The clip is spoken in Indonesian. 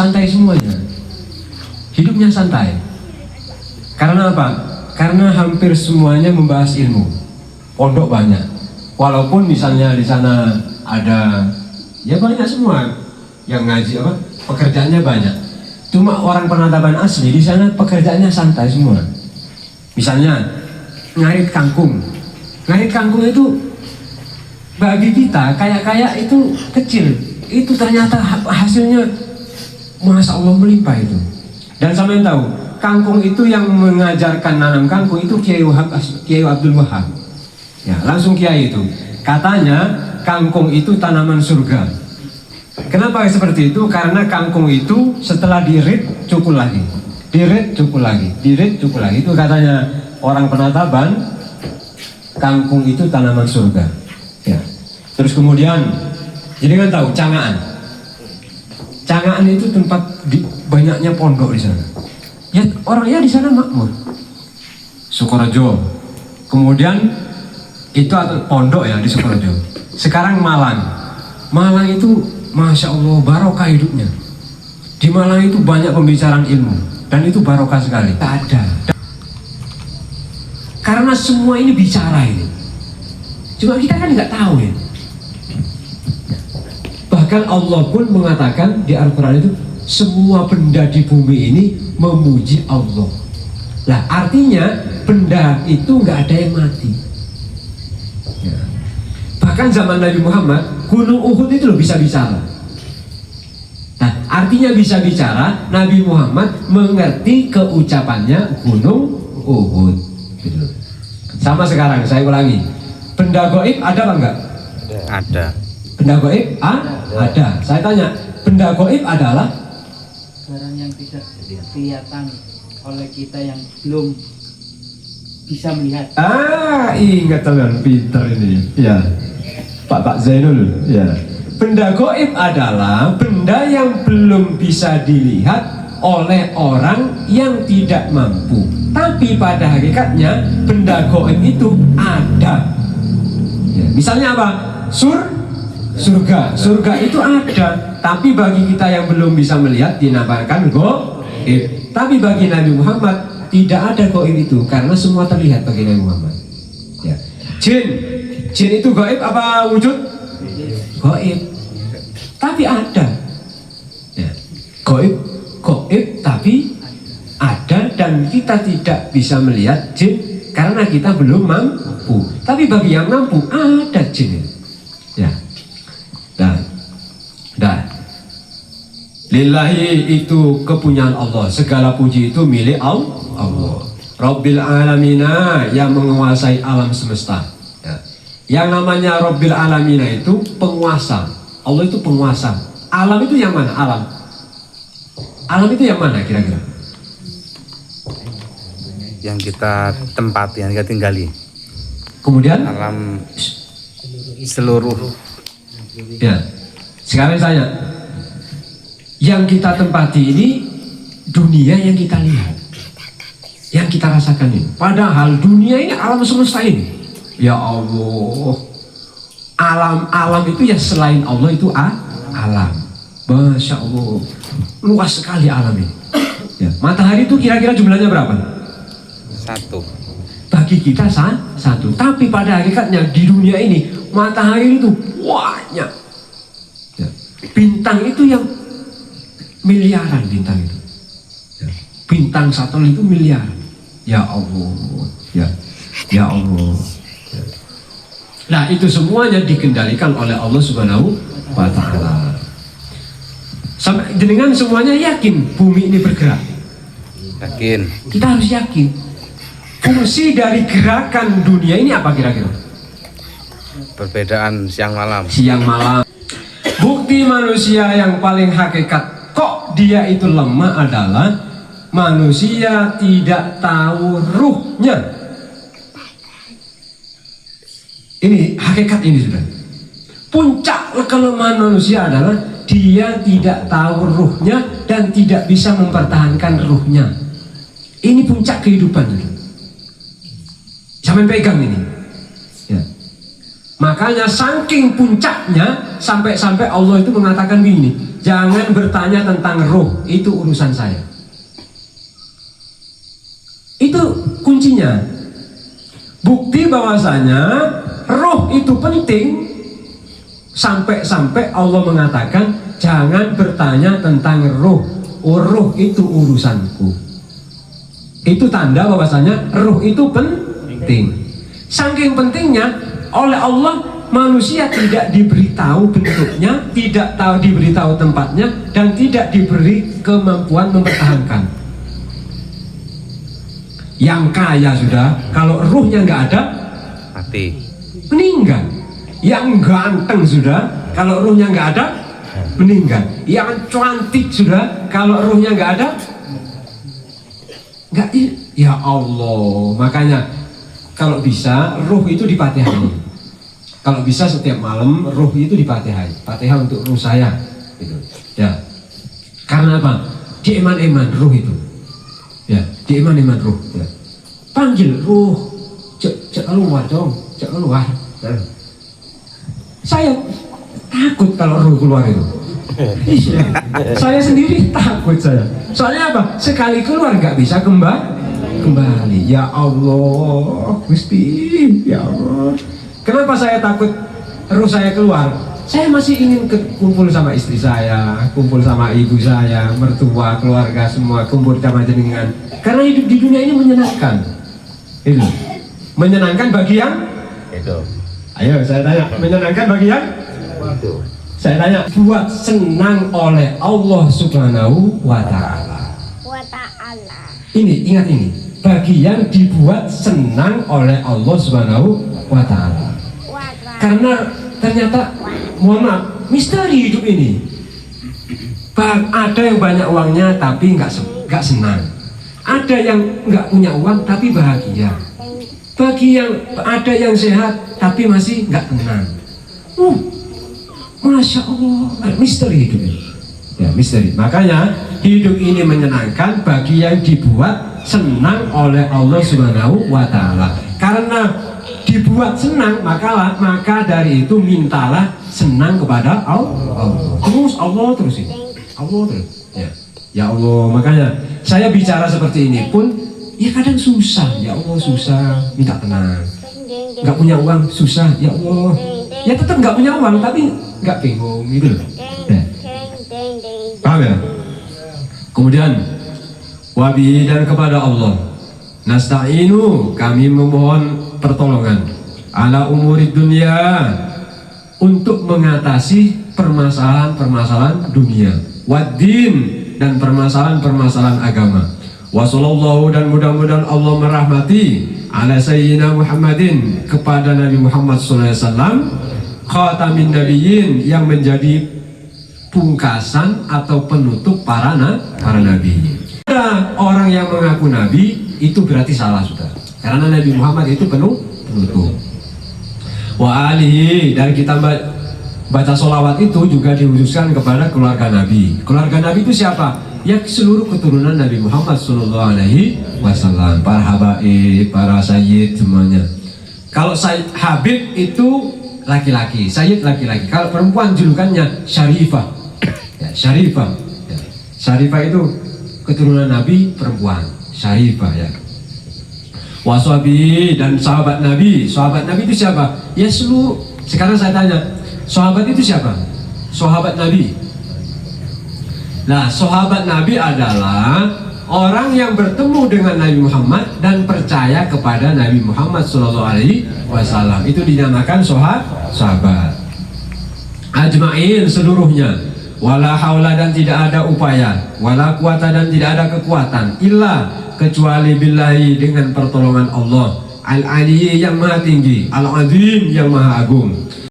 santai semuanya. Hidupnya santai. Karena apa? Karena hampir semuanya membahas ilmu. Pondok banyak. Walaupun misalnya di sana ada ya banyak semua yang ngaji apa? Pekerjaannya banyak. Cuma orang penataban asli di sana pekerjaannya santai semua. Misalnya ngarit kangkung. Ngarit kangkung itu bagi kita kayak itu kecil, itu ternyata hasilnya Masya Allah melimpah itu. Dan sampean tahu, kangkung itu yang mengajarkan nanam kangkung itu Kiai Abdul Wahab. Ya, langsung Kiai itu. Katanya kangkung itu tanaman surga. Kenapa seperti itu? Karena kangkung itu setelah dirit cukup lagi. Dirit cukup lagi, dirit cukup lagi. Itu katanya orang penataban, kangkung itu tanaman surga. Ya. Terus kemudian, jadi kan tahu Cangaan. Cangaan itu tempat banyaknya pondok di sana. Ya orangnya di sana makmur. Sukorejo. Kemudian itu ada pondok ya di Sukorejo. Sekarang Malang. Malang itu Masya Allah barokah hidupnya. Di Malang itu banyak pembicaraan ilmu dan itu barokah sekali. Tak ada. Karena semua ini bicara ini. Cuma kita kan nggak tahu ya. Bahkan Allah pun mengatakan di Al-Quran itu semua benda di bumi ini memuji Allah. Lah artinya benda itu nggak ada yang mati. Ya. Bahkan zaman Nabi Muhammad Gunung Uhud itu loh bisa bicara. Nah artinya bisa bicara Nabi Muhammad mengerti keucapannya Gunung Uhud. Gitu. Sama sekarang saya ulangi. Benda goib ada apa enggak? Ada. Benda goib? Ada. Saya tanya, benda goib adalah barang yang tidak kelihatan oleh kita yang belum bisa melihat. Ingat teman, pinter ini. Ya, Pak Zainul. Ya. Benda goib adalah benda yang belum bisa dilihat oleh orang yang tidak mampu. Tapi pada hakikatnya benda goib itu ada. Ya, misalnya apa? Surga. Surga itu ada, tapi bagi kita yang belum bisa melihat dinamakan goib. Tapi bagi Nabi Muhammad tidak ada goib itu karena semua terlihat bagi Nabi Muhammad. Ya. Jin itu goib apa wujud? Goib. Tapi ada. Ya. Goib tapi ada dan kita tidak bisa melihat jin karena kita belum mampu. Tapi bagi yang mampu ada jin. Ya. Dan lillahi itu kepunyaan Allah. Segala puji itu milik Allah. Rabbil alamina yang menguasai alam semesta. Ya. Yang namanya Rabbil alamina itu penguasa. Allah itu penguasa. Alam itu yang mana? Alam itu yang mana kira-kira? Yang kita tempati, yang kita tinggali. Kemudian Alam seluruh. ya. Sekarang saya yang kita tempati ini dunia yang kita lihat, yang kita rasakan ini. Padahal dunia ini alam semesta ini. Ya Allah, alam itu ya selain Allah itu alam. Masya Allah, luas sekali alam ini. Ya. Matahari itu kira-kira jumlahnya berapa? Satu. Bagi kita satu. Tapi pada hakikatnya di dunia ini matahari itu banyak. Ya. Bintang itu yang miliaran bintang itu. Ya. Bintang satu itu miliaran. Ya Allah. Ya Allah. Ya. Nah itu semuanya dikendalikan oleh Allah Subhanahu wa Ta'ala. Dengan semuanya yakin bumi ini bergerak. Yakin. Kita harus yakin. Fungsi dari gerakan dunia ini apa kira-kira? Perbedaan siang malam. Siang malam. Bukti manusia yang paling hakikat kok dia itu lemah adalah manusia tidak tahu ruhnya. Ini hakikat ini sudah. Puncak kelemahan manusia adalah dia tidak tahu ruhnya dan tidak bisa mempertahankan ruhnya. Ini puncak kehidupan. Sampai pegang ini. Ya. Maka Makanya saking puncaknya sampai-sampai Allah itu mengatakan begini, jangan bertanya tentang roh, itu urusan saya. Itu kuncinya. Bukti bahwasanya roh itu penting sampai-sampai Allah mengatakan jangan bertanya tentang roh. Roh itu urusanku. Itu tanda bahwasanya roh itu penting. Saking pentingnya oleh Allah manusia tidak diberitahu bentuknya, tidak tahu diberitahu tempatnya, dan tidak diberi kemampuan mempertahankan. Yang kaya sudah, kalau ruhnya nggak ada, Mati. meninggal. Yang ganteng sudah, kalau ruhnya nggak ada, meninggal. Yang cantik sudah, kalau ruhnya nggak ada, nggak. Ya Allah, makanya kalau bisa ruh itu dipatihani. Kalau bisa setiap malam ruh itu dipatihani. Fatihah untuk ruh saya, gitu. Ya. Karena apa? Dieman-eman ruh itu. Ya, dieman-eman ruh. Ya. Panggil ruh, cek keluar dong, cek keluar. Nah. Saya takut kalau ruh keluar itu. Iya, saya sendiri takut saya. Soalnya apa? Sekali keluar nggak bisa kembali. Ya Allah, Gusti, ya Allah. Kenapa saya takut ruh saya keluar? Saya masih ingin kumpul sama istri saya, kumpul sama ibu saya, mertua, keluarga semua, kumpul sama jenengan. Karena hidup di dunia ini menyenangkan. Itu menyenangkan bagi yang Itu. ayo saya tanya, menyenangkan bagi yang saya tanya, buat senang oleh Allah Subhanahu wa Ta'ala. Ini, ingat ini, bagi yang dibuat senang oleh Allah Subhanahu wa Ta'ala. Karena ternyata, mohon maaf, misteri hidup ini. Ada yang banyak uangnya tapi nggak senang. Ada yang nggak punya uang tapi bahagia. Bagi yang ada yang sehat tapi masih nggak tenang. Masya Allah, misteri hidup ini. Ya, misteri. Makanya hidup ini menyenangkan bagi yang dibuat senang oleh Allah Subhanahu wa Ta'ala. Karena dibuat senang, maka dari itu mintalah senang kepada Allah. Terus Allah terus ini. Allah terus. Ya Allah, makanya saya bicara seperti ini pun ya kadang susah. Ya Allah susah, minta tenang. Nggak punya uang susah, ya Allah. Ya tetap nggak punya uang tapi nggak bingung gitu loh. Ya. Paham ya? Kemudian wabi dan kepada Allah nasta'inu, kami memohon pertolongan ala umuri dunia, untuk mengatasi permasalahan-permasalahan dunia, waddin, dan permasalahan-permasalahan agama. Wassallallahu, dan mudah-mudahan Allah merahmati ala sayyidina Muhammadin, kepada Nabi Muhammad SAW, khatamin nabiyyin, yang menjadi pungkasan atau penutup para nabi. Ada orang yang mengaku nabi, itu berarti salah sudah, karena Nabi Muhammad itu penutup. Wa alihi, dan kita baca sholawat itu juga dikhususkan kepada keluarga Nabi. Keluarga Nabi itu siapa? Ya seluruh keturunan Nabi Muhammad SAW, para habaib, para sayyid, semuanya. Kalau habib itu laki-laki, sayyid laki-laki. Kalau perempuan julukannya syarifah. Ya, syarifah. Ya. Syarifah itu keturunan Nabi perempuan, syarifah ya. Waswabi, dan sahabat Nabi. Sahabat Nabi itu siapa? Ya seluruh. Sekarang saya tanya, sahabat itu siapa? Sahabat Nabi. Nah, sahabat Nabi adalah orang yang bertemu dengan Nabi Muhammad dan percaya kepada Nabi Muhammad SAW. Itu dinamakan sahabat. Ajma'in, seluruhnya. Wala haula, dan tidak ada upaya, wala quwata, dan tidak ada kekuatan, illa, kecuali billahi, dengan pertolongan Allah, al-ali, yang maha tinggi, al-azim, yang maha agung.